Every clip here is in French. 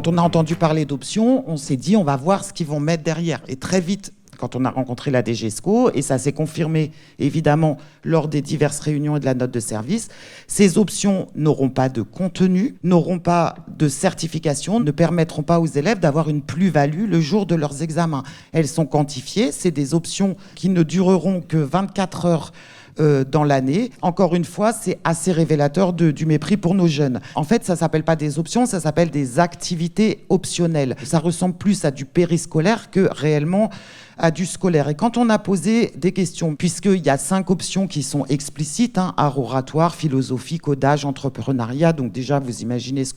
Quand on a entendu parler d'options, on s'est dit on va voir ce qu'ils vont mettre derrière. Et très vite, quand on a rencontré la DGESCO, et ça s'est confirmé évidemment lors des diverses réunions et de la note de service, ces options n'auront pas de contenu, n'auront pas de certification, ne permettront pas aux élèves d'avoir une plus-value le jour de leurs examens. Elles sont quantifiées, c'est des options qui ne dureront que 24 heures dans l'année. Encore une fois, c'est assez révélateur du mépris pour nos jeunes. En fait, ça ne s'appelle pas des options, ça s'appelle des activités optionnelles. Ça ressemble plus à du périscolaire que réellement à du scolaire. Et quand on a posé des questions, puisqu'il y a 5 options qui sont explicites, art oratoire, philosophie, codage, entrepreneuriat, donc déjà vous imaginez ce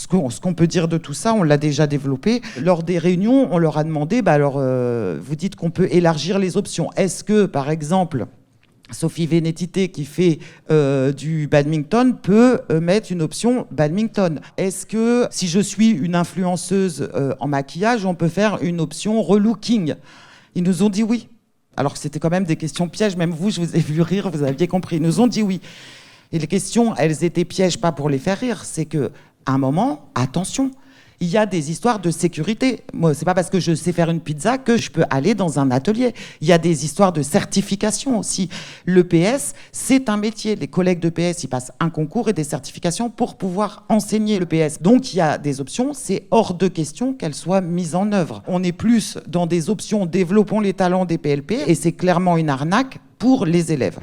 qu'on peut dire de tout ça, on l'a déjà développé. Lors des réunions, on leur a demandé, vous dites qu'on peut élargir les options. Est-ce que, par exemple, Sophie Vénétité, qui fait du badminton, peut mettre une option badminton? Est-ce que, si je suis une influenceuse en maquillage, on peut faire une option relooking? Ils nous ont dit oui. Alors que c'était quand même des questions pièges. Même vous, je vous ai vu rire, vous aviez compris. Ils nous ont dit oui. Et les questions, elles étaient pièges, pas pour les faire rire. C'est qu'à un moment, attention, il y a des histoires de sécurité. Moi, c'est pas parce que je sais faire une pizza que je peux aller dans un atelier. Il y a des histoires de certification aussi. Le PS, c'est un métier. Les collègues de PS, ils passent un concours et des certifications pour pouvoir enseigner le PS. Donc, il y a des options. C'est hors de question qu'elles soient mises en œuvre. On est plus dans des options développons les talents des PLP et c'est clairement une arnaque pour les élèves.